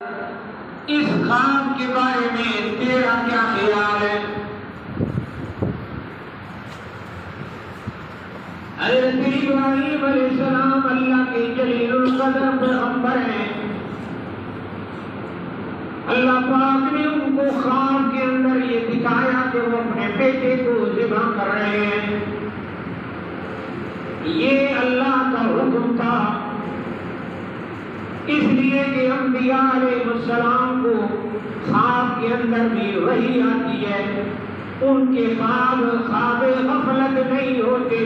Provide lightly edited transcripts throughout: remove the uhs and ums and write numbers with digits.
اس خواب کے بارے میں تیرا کیا خیال ہے؟ حضرت ابراہیم علیہ السلام اللہ کے جلیل القدر پیغمبر ہیں۔ اللہ پاک نے ان کو خواب کے اندر یہ دکھایا کہ وہ اپنے بیٹے کو ذبح کر رہے ہیں۔ یہ اللہ کا حکم تھا، اس لیے کہ انبیاء علیہ السلام کو خواب کے اندر بھی وحی آتی ہے۔ ان کے خواب غفلت نہیں ہوتے،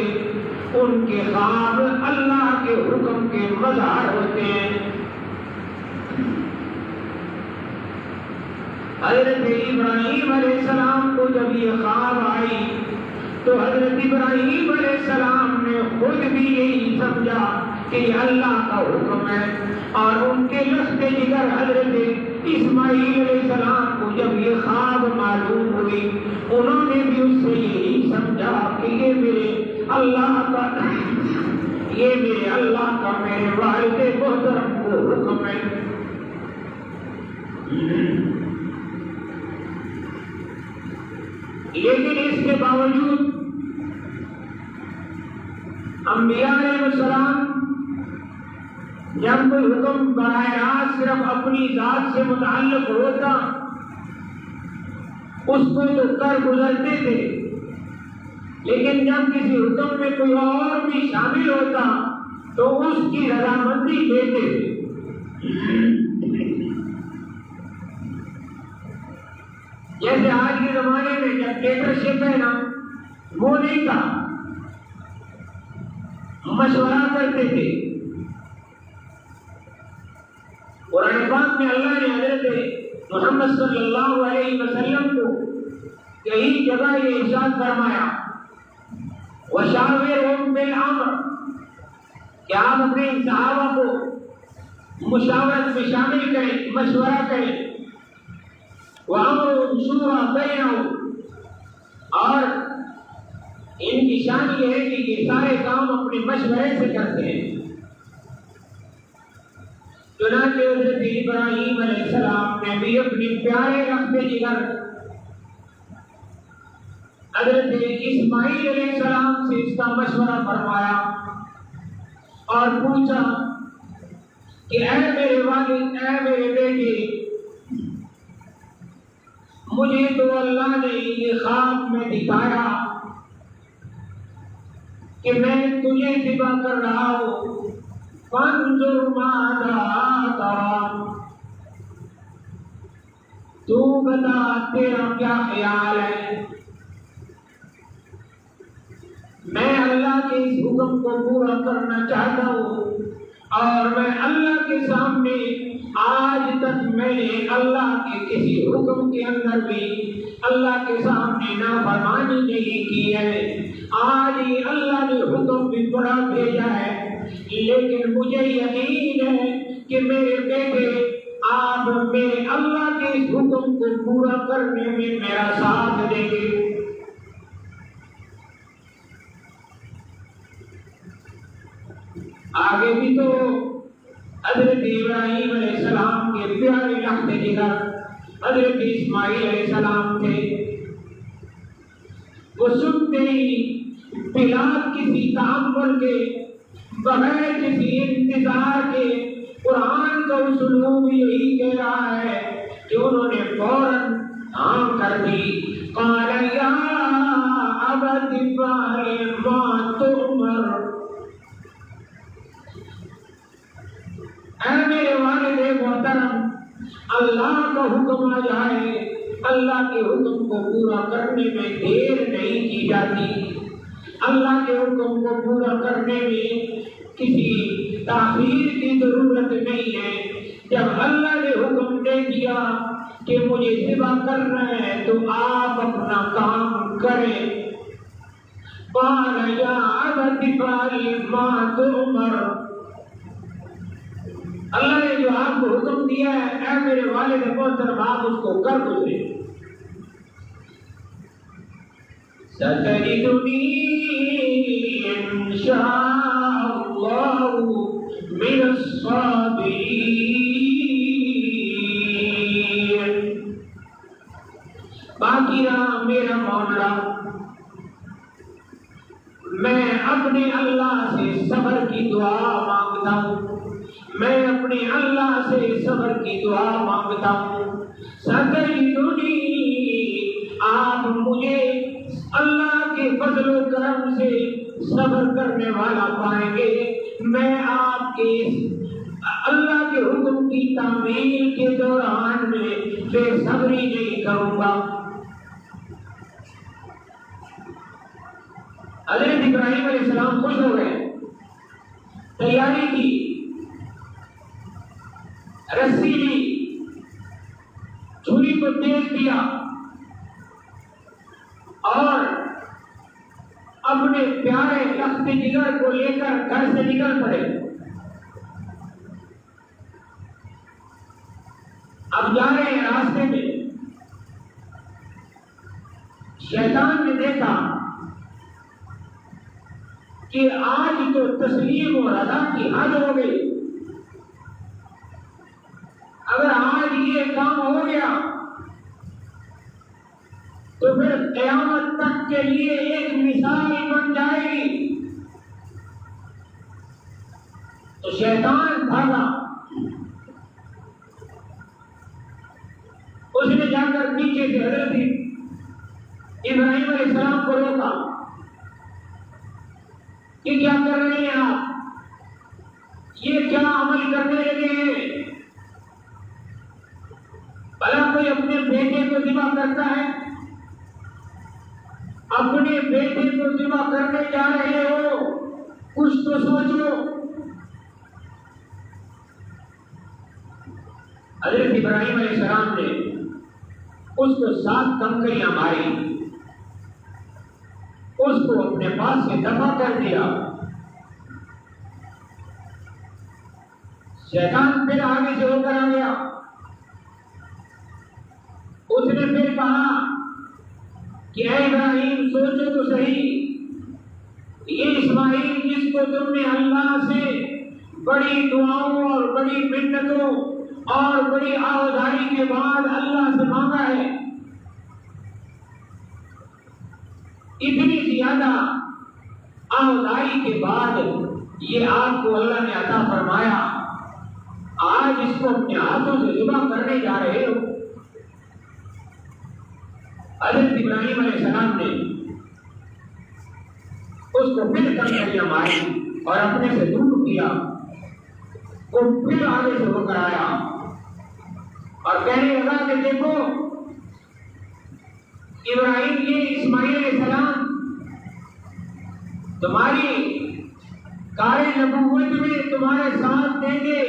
ان کے خواب اللہ کے حکم کے مظہر ہوتے ہیں۔ حضرت ابراہیم علیہ السلام کو جب یہ خواب آئی تو حضرت ابراہیم علیہ السلام نے خود بھی یہی سمجھا کہ یہ اللہ کا حکم ہے، اور ان کے لخت جگر حضرت اسماعیل علیہ السلام کو جب یہ خواب معلوم ہوئی، انہوں نے بھی اس سے یہی سمجھا کہ یہ میرے اللہ کا میرے والد محترم کو حکم ہے۔ لیکن اس کے باوجود انبیاء علیہ السلام جب کوئی حکم براہ راست صرف اپنی ذات سے متعلق ہوتا اس کو تو کر گزرتے تھے، لیکن جب کسی حکم میں کوئی اور بھی شامل ہوتا تو اس کی رضامندی دیتے تھے۔ جیسے آج کے زمانے میں ڈکٹیٹرشپ ہے نا، وہ نہیں تھا، مشورہ کرتے تھے۔ قرآن پاک میں اللہ نے حضرت محمد صلی اللہ علیہ وسلم کو کئی جگہ یہ ارشاد فرمایا، وَشَاوِرْهُمْ فِي الْأَمْرِ، کہ آپ اپنے صحابہ کو مشاورت میں شامل کریں، مشورہ کریں۔ وَأَمْرُهُمْ شُورَىٰ بَيْنَهُمْ، اور ان کی شان یہ ہے کہ یہ سارے کام اپنے مشورے سے کرتے ہیں۔ چنانچہ حضرت ابراہیم علیہ السلام نے بھی اپنے پیارے رخت جگر حضرت اسماعیل علیہ السلام سے اس کا مشورہ فرمایا اور پوچھا کہ اے میرے والد، اے میرے بیٹے، مجھے تو اللہ نے یہ خواب میں دکھایا کہ میں تجھے ذبح کر رہا ہوں، فانظر ماذا ترى، تو بتا تیرا کیا خیال ہے۔ میں اللہ کے اس حکم کو پورا کرنا چاہتا ہوں، اور میں اللہ کے سامنے آج تک میں نے اللہ کے کسی حکم کے اندر بھی اللہ کے سامنے نافرمانی نہیں کی ہے۔ آج ہی اللہ نے حکم بھی بڑا بھیجا ہے، لیکن مجھے یقین ہے کہ میرے بیٹے آپ میرے اللہ کے اس حکم کو پورا کرنے میں میرا ساتھ دیں گے۔ آگے بھی تو حضرت ابراہیم علیہ السلام کے پیارے لخت جگر حضرت اسماعیل علیہ السلام تھے۔ وہ سنتے ہی بلا کسی تأمل کے، بغیر کسی انتظار کے، قرآن کا اسلوب یہی کہہ رہا ہے کہ انہوں نے فوراً ہاں کر دی۔ قال یا ابت افعل ما تؤمر، اے میرے والد محترم، اللہ کا حکم آ جائے، اللہ کے حکم کو پورا کرنے میں دیر نہیں کی جاتی، اللہ کے حکم کو پورا کرنے میں کسی تاخیر کی ضرورت نہیں ہے۔ جب اللہ نے حکم دے دیا کہ مجھے ذبح کرنا ہے تو آپ اپنا کام کریں۔ قال یا ابت افعل ما تؤمر، اللہ نے جو آپ کو حکم دیا ہے اے میرے والد محترم، آپ اس کو کر گزرے۔ ستجدنی انشاء اللہ من الصابرین، باقی رہا میرا معاملہ، میں اپنے اللہ سے صبر کی دعا مانگتا ہوں، میں اپنے اللہ سے صبر کی دعا مانگتا ہوں۔ ستجدنی، آپ مجھے اللہ کے فضل و کرم سے صبر کرنے والا پائیں گے۔ میں آپ کے اللہ کے حکم کی تعمیل کے دوران میں بے صبری نہیں کروں گا۔ حضرت ابراہیم علیہ السلام خوش ہو گئے، تیاری کی، رسی لی، چھری کو تیز دیا اور اپنے پیارے لخت جگر کو لے کر گھر سے نکل پڑے۔ اب جا رہے ہیں راستے میں، شیطان نے دیکھا کہ آج تو تسلیم و رضا کی حد ہو گئی، اگر آج یہ کام ہو گیا تو پھر قیامت تک کے لیے ایک مثال بن جائے گی۔ تو شیطان بھاگا، اس نے جا کر پیچھے سے حضرت ابراہیم علیہ السلام کو روکا کہ کیا کر رہے ہیں آپ، یہ کیا عمل کرنے لگے ہیں؟ بھلا کوئی اپنے بیٹے کو ذبح کرتا ہے؟ اپنے بیٹے کو ذبح کرنے جا رہے ہو، کچھ تو سوچو۔ حضرت ابراہیم علیہ السلام نے اس کو 7 کنکریاں ماری، اس کو اپنے پاس سے دفع کر دیا۔ شیطان پھر آگے سے ہو کر آ گیا، اس نے پھر کہا کہ اے ابراہیم سوچو تو صحیح، یہ اسماعیل جس کو تم نے اللہ سے بڑی دعاؤں اور بڑی منتوں اور بڑی آہوازاری کے بعد اللہ سے مانگا ہے، اتنی زیادہ آہوازاری کے بعد یہ آپ کو اللہ نے عطا فرمایا، آج اس کو اپنے ہاتھوں سے ذبح کرنے جا رہے ہو۔ حضرت ابراہیم علیہ السلام نے اس کو پھر کنکریاں ماری اور اپنے سے دور کیا، وہ پھر آگے سے ہو کر آیا اور کہنے لگا کہ دیکھو ابراہیم، یہ اسماعیل علیہ السلام تمہاری کار نبوت میں تمہارے ساتھ دیں گے،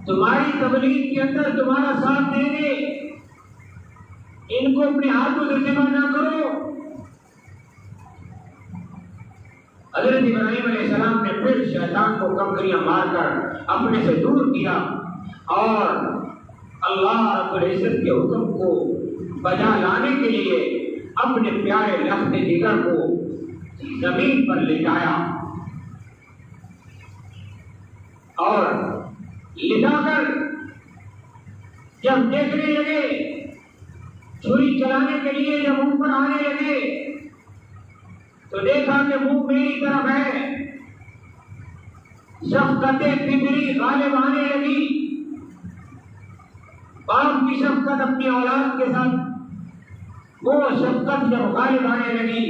تمہاری تبلیغ کے اندر تمہارا ساتھ دیں گے، ان کو اپنے ہاتھوں سے ذبح نہ کرو۔ حضرت ابراہیم علیہ السلام نے پھر شیطان کو کنکریاں مار کر اپنے سے دور کیا اور اللہ رب العزت کے حکم کو بجا لانے کے لیے اپنے پیارے لخت جگر کو زمین پر لٹایا اور لٹا کر جب دیکھنے لگے، چھری چلانے کے لیے جب اوپر آنے لگے تو دیکھا کہ منہ میری طرف ہے، شفقت فطری غالب آنے لگی، باپ کی شفقت اپنی اولاد کے ساتھ وہ شفقت جب غالب آنے لگی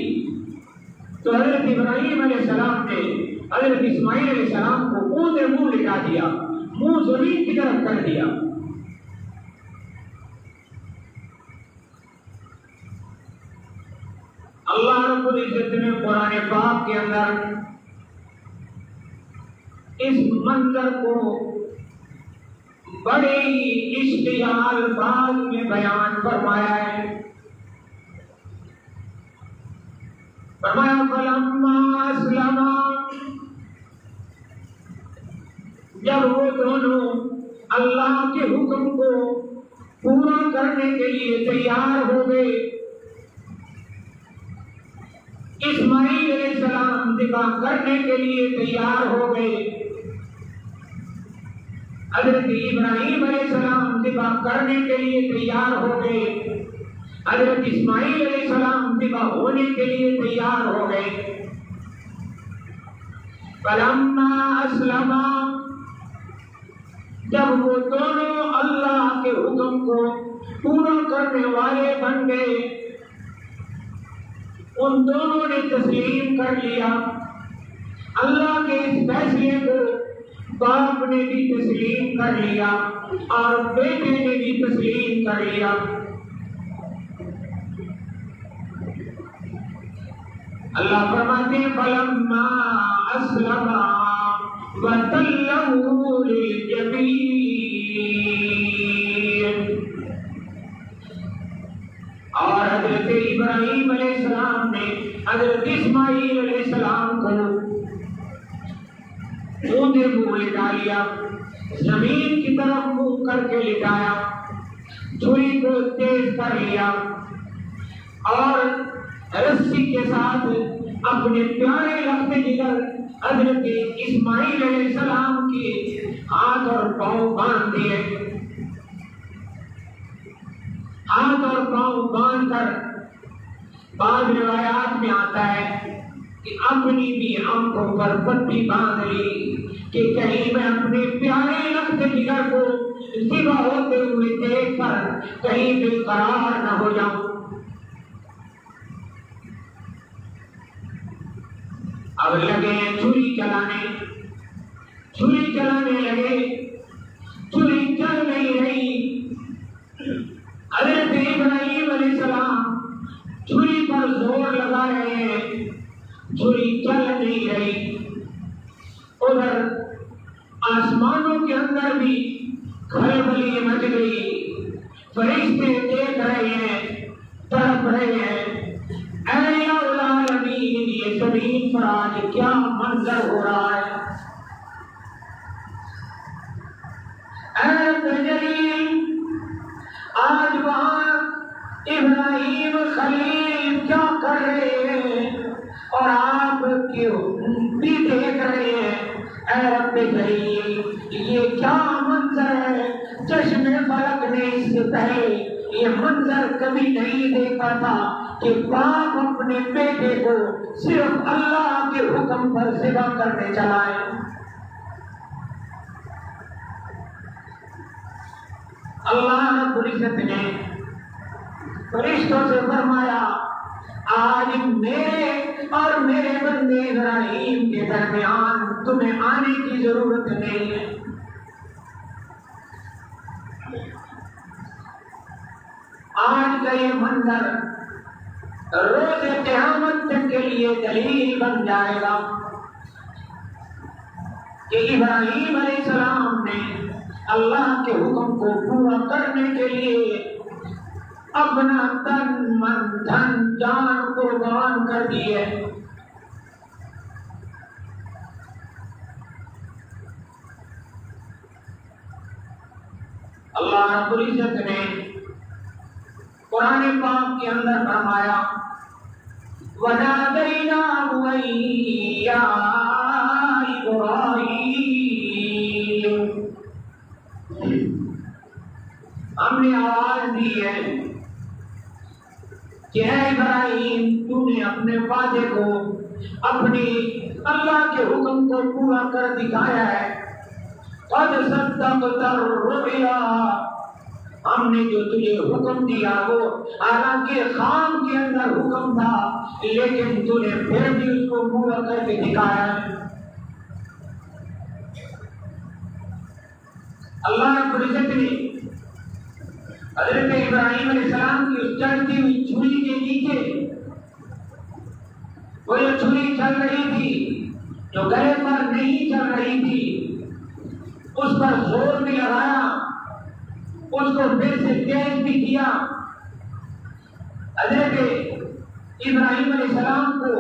تو حضرت ابراہیم علیہ السلام نے حضرت اسماعیل علیہ السلام کو منہ سے منہ لٹا دیا، منہ زمین کی طرف کر دیا۔ اللہ رب العزت نے قرآن پاک کے اندر اس منظر کو بڑے اشتعال الفاظ میں بیان فرمایا ہے۔ فرمایا فلما اسلما، جب وہ دونوں اللہ کے حکم کو پورا کرنے کے لیے تیار ہو گئے، اسماعیل علیہ السلام ذبح کرنے کے لیے تیار ہو گئے، حضرت ابراہیم علیہ السلام ذبح کرنے کے لیے تیار ہو گئے. حضرت اسماعیل علیہ السلام ذبح ہونے کے لیے تیار ہو گئے. فلما اسلما، جب وہ دونوں اللہ کے حکم کو پورا کرنے والے بن گئے، ان دونوں نے تسلیم کر لیا. اللہ کے اس فیصلے کو باپ نے بھی تسلیم کر لیا اور بیٹے نے بھی تسلیم کر لیا. اللہ فرماتے ہیں فلما اسلما وتلہ للجبین، اور حضرت ابراہیم علیہ السلام نے حضرت اسماعیل علیہ السلام کو اونھے منہ لٹا لیا، زمین کی طرف منہ کر کے لٹایا، چھری کو تیز کر لیا اور رسی کے ساتھ اپنے پیارے لخت جگر حضرت اسماعیل علیہ السلام کے ہاتھ اور پاؤں باندھ دیے. ہاتھ اور پاؤں باندھ کر بعض روایات میں آتا ہے کہ اپنی بھی آنکھوں پر پٹی باندھ لی کہ کہیں میں اپنے پیارے لخت جگر کو ذبح ہوتے ہوئے دیکھ کر کہیں بے قرار نہ ہو جاؤں. اب لگے چھری چلانے لگے، چھری چل نہیں رہی. حضرت ابراہیم علیہ السلام چھری پر زور لگا رہے ہیں، چھری چل نہیں رہی. ادھر آسمانوں کے اندر بھی کھلبلی مچ گئی، فرشتے دیکھ رہے ہیں، تڑپ رہے ہیں، اے العالمین یہ زمین پر آج کیا منظر ہو رہا ہے. اے تجلیل، آج وہاں ابراہیم خلیل کیا کر رہے ہیں اور آپ کیوں بھی دیکھ رہے ہیں. اے رب جلیل یہ کیا منظر ہے، چشم فلک نے اس سے پہلے یہ منظر کبھی نہیں دیکھا تھا کہ باپ اپنے بیٹے کو صرف اللہ کے حکم پر ذبح کرنے چلا ہے. اللہ رب العزت نے فرشتوں سے فرمایا آج میرے اور میرے بندے ابراہیم کے درمیان تمہیں آنے کی ضرورت نہیں ہے. آج کا یہ منظر روز قیامت تک کے لیے دلیل بن جائے گا کہ ابراہیم علیہ السلام نے اللہ کے حکم کو پورا کرنے کے لیے اپنا تن من دھن جان قربان کر دیے. اللہ رب العزت نے قرآن پاک کے اندر فرمایا وَنَادَيْنَاهُ أَن يَا إِبْرَاهِيمُ، ہم نے آواز دی ہے کہ اے ابراہیم تو نے اپنے وعدے کو، اپنی اللہ کے حکم کو پورا کر دکھایا ہے. قَدْ صَدَّقْتَ الرُّؤْيَا، ہم نے جو تجھے حکم دیا وہ حالانکہ خام کے اندر حکم تھا لیکن تو نے پھر بھی اس کو پورا کر کے دکھایا ہے. اللہ رب العزت نے حضرت ابراہیم علیہ السلام کی اس چلتی ہوئی چھری کے نیچے وہ جو چھری چل رہی تھی، جو گلے پر نہیں چل رہی تھی، اس پر زور بھی لگایا، اس کو پھر سے تیز بھی کیا. حضرت ابراہیم علیہ السلام کو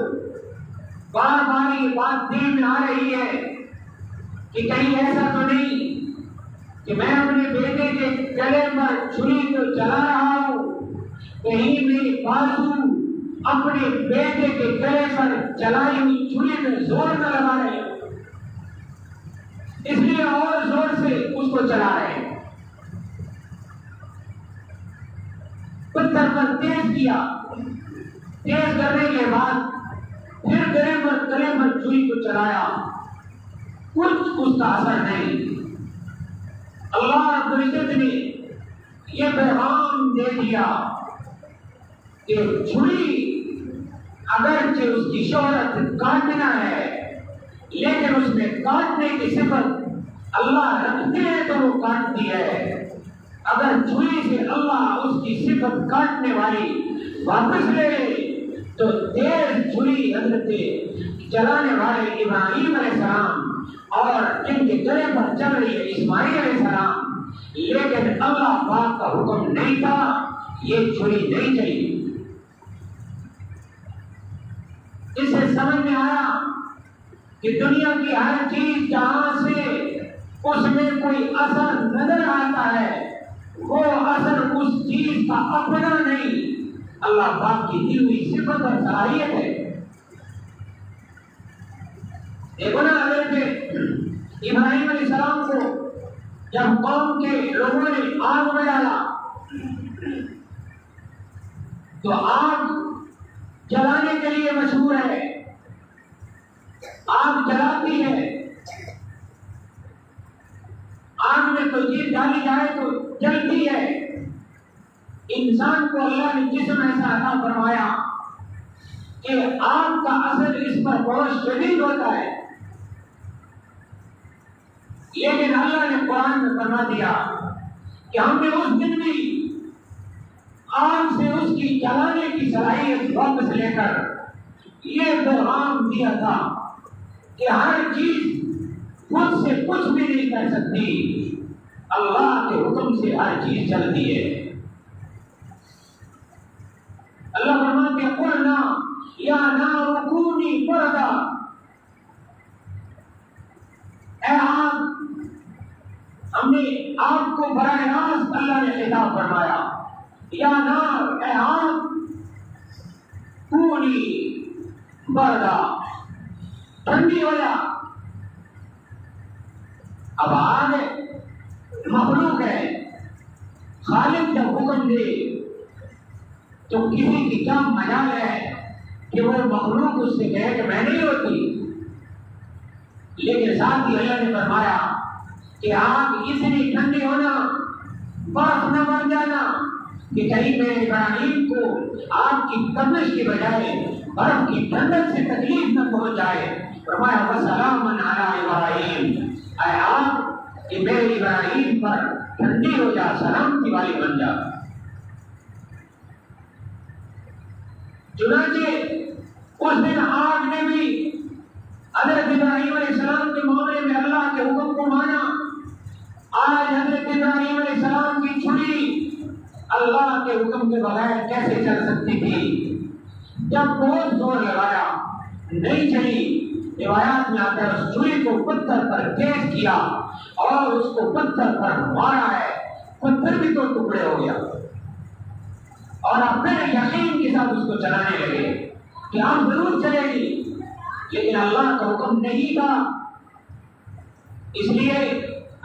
بار بار یہ بات دل میں آ رہی ہے کہ کہیں ایسا تو نہیں کہ میں اپنے بیٹے کے گلے پر چھری کو چلا رہا ہوں، کہیں میری بازو اپنے بیٹے کے گلے پر چلائی ہوئی چھری میں زور نہ لگا رہے ہوں، اس لیے اور زور سے اس کو چلا رہے ہیں. پتھر پر تیز کیا، تیز کرنے کے بعد پھر گلے پر چھری کو چلایا، کچھ اس کا اثر نہیں۔ اللہ رب العزت نے یہ پیغام دے دیا کہ چھری اگرچہ اس کی شہرت کاٹنا ہے، لیکن اس میں کاٹنے کی صفت اللہ رکھتے ہیں تو وہ کاٹتی ہے۔ اگر چھری سے اللہ اس کی صفت کاٹنے والی واپس لے تو تیز چھری حضرت چلانے والے ابراہیم علیہ السلام اور جن کے گلے پر چل رہی ہے اسماعیل علیہ السلام، لیکن اللہ پاک کا حکم نہیں تھا، یہ چھری نہیں چلی۔ اس سے سمجھ میں آیا کہ دنیا کی ہر چیز جہاں سے اس میں کوئی اثر نظر آتا ہے، وہ اثر اس چیز کا اپنا نہیں، اللہ پاک کی دی ہوئی صفت اور صلاحیت ہے۔ دیکھو نا، حضرت ابراہیم علیہ السلام کو جب قوم کے لوگوں نے آگ میں ڈالا تو آگ جلانے کے لیے مشہور ہے، آگ جلاتی ہے، آگ میں کوئی چیز ڈالی جائے تو جلتی ہے۔ انسان کو اللہ نے جسم ایسا عطا فرمایا کہ آگ کا اثر اس پر بہت شدید ہوتا ہے، لیکن اللہ نے قرآن میں فرما دیا کہ ہم نے اس دن بھی آگ سے اس کی جلانے کی صلاحیت واپس لے کر یہ پیغام دیا تھا کہ ہر چیز خود سے کچھ بھی نہیں کر سکتی، اللہ کے حکم سے ہر چیز چلتی ہے۔ اللہ فرماتے ہیں قلنا یا نار کونی بردا، اے آگ، ہم نے آگ کو براہ راست اللہ نے خطاب فرمایا، یا نار، اے آگ، کونی بردا، ٹھنڈی ہو جا۔ اب آگ مخلوق ہے، خالق جب حکم دے تو کسی کی کیا مجال ہے کہ وہ مخلوق اس سے کہے کہ میں نہیں ہوتی، لیکن ساتھ ہی اللہ نے فرمایا کہ آگ اتنی ٹھنڈی ہونا، برف نہ بن جانا کہ کہیں میرے ابراہیم کو آگ کی تپش کی بجائے برف کی ٹھنڈک سے تکلیف نہ پہنچ جائے۔ فرمایا وسلام علی ابراہیم، اے آگ کہ میرے ابراہیم پر ٹھنڈی ہو جا، سلامتی والی بن جا۔ چنانچہ اس دن آگ نے بھی حضرت ابراہیم علیہ السلام کے معاملے میں اللہ کے حکم کو مانا۔ آج حضرت ابراہیم علیہ السلام کی چھری اللہ کے حکم کے بغیر کیسے چل سکتی تھی؟ جب بہت زور لگایا نہیں چلی، روایات میں آتا ہے اس چھری کو پتھر پر تیز کیا اور اس کو پتھر پر مارا ہے، پتھر بھی تو ٹکڑے ہو گیا، اور آپ پھر یقین کے ساتھ اس کو چلانے لگے کہ آپ ضرور چلے گی، لیکن اللہ کا حکم نہیں تھا۔ اس لیے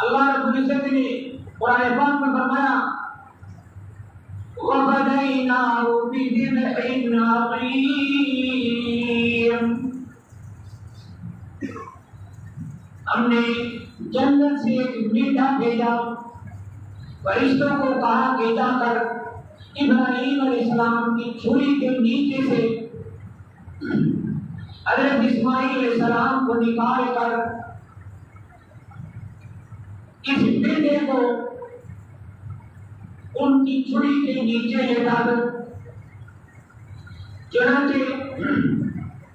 اللہ رب العزت نے قرآن پاک میں فرمایا وَفَدَيْنَاهُ بِذِبْحٍ عَظِيمٍ، ہم نے جنت سے ایک میٹھا بھیجا، فرشتوں کو کہا کہ جا کر ابراہیم علیہ السلام کی چھری کے نیچے سے حضرت اسماعیل علیہ السلام کو نکال کر اس بیٹے کو ان کی چھری کے نیچے لے ڈالو۔ چنانچہ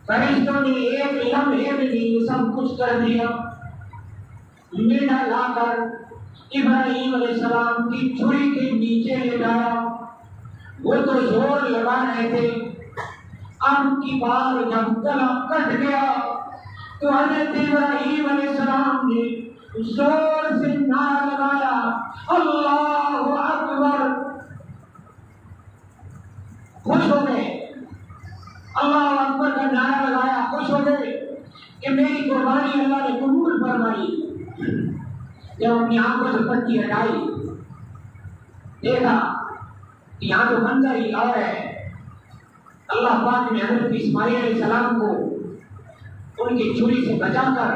فرشتوں نے ایک لمحے میں نہیں سب کچھ کر دیا، میڈا لا کر ابراہیم علیہ السلام کی چھری کے نیچے لے ڈالا۔ وہ تو زور لگا رہے تھے، اب کی بار جب گلا کٹ گیا تو حضرت ابراہیم علیہ السلام نے زور سے نعرہ لگایا اللہ اکبر، خوش ہو گئے، اللہ اکبر کا نعرہ لگایا، خوش ہو گئے کہ میری قربانی اللہ نے قبول فرمائی۔ جب اپنی آنکھوں سے پٹی ہٹائی، دیکھا یہاں تو منظر ہی اور ہے. اللہ پاک نے حضرت اسماعیل علیہ السلام کو ان کی چھری سے بچا کر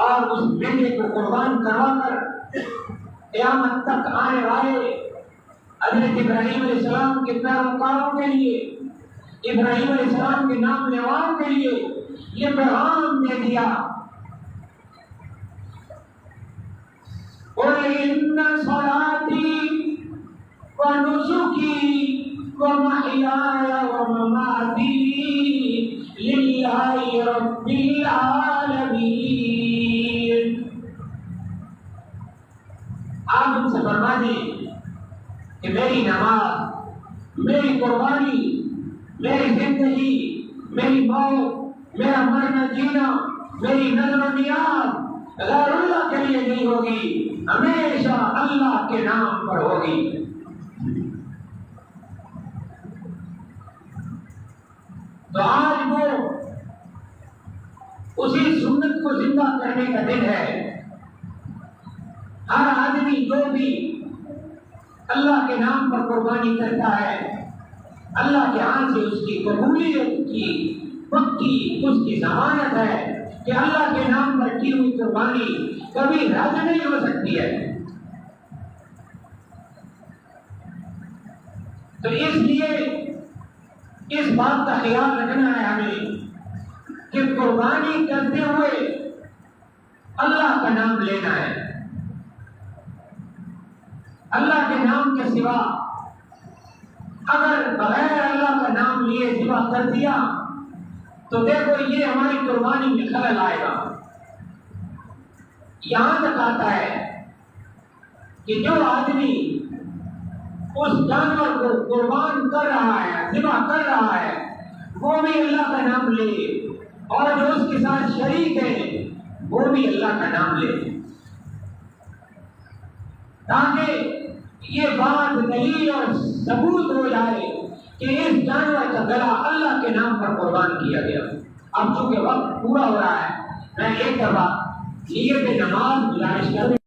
اور اس بیٹے کو قربان کروا کر قیامت تک آنے والے حضرت ابراہیم علیہ السلام کے پیروکاروں کے لیے، ابراہیم علیہ السلام کے نام لیواؤں کے لیے یہ پیغام دے دیا. قُلْ إِنَّ صَلَاتِي وَنُسُكِي وَمَحْيَايَ وَمَمَاتِي لِلَّهِ رَبِّ الْعَالَمِينَ. آپ ان سے فرما دیں کہ میری نماز، میری قربانی، میری زندگی، میری موت، میرا مرنا جینا، میری نظر و نیاز غیر اللہ کے لیے نہیں ہوگی، ہمیشہ اللہ کے نام پر ہوگی. تو آج وہ اسی سنت کو زندہ کرنے کا دن ہے. ہر آدمی جو بھی اللہ کے نام پر قربانی کرتا ہے، اللہ کے ہاتھ سے اس کی قبولیت کی پکی اس کی ضمانت ہے کہ اللہ کے نام پر کی ہوئی قربانی کبھی رد نہیں ہو سکتی ہے. تو اس لیے اس بات کا خیال رکھنا ہے ہمیں کہ قربانی کرتے ہوئے اللہ کا نام لینا ہے. اللہ کے نام کے سوا اگر بغیر اللہ کا نام لیے ذبح کر دیا تو دیکھو یہ ہماری قربانی میں خلل آئے گا. یہاں تک آتا ہے کہ جو آدمی اس جانور کو قربان کر رہا ہے، ذبح کر رہا ہے، وہ بھی اللہ کا نام لے، اور جو اس کے ساتھ شریک ہے وہ بھی اللہ کا نام لے، تاکہ یہ بات دلیل اور ثبوت ہو جائے کہ اس جانور کا گلا اللہ کے نام پر قربان کیا گیا. اب چونکہ وقت پورا ہو رہا ہے، میں ایک دفعہ نیت نماز گزارش کر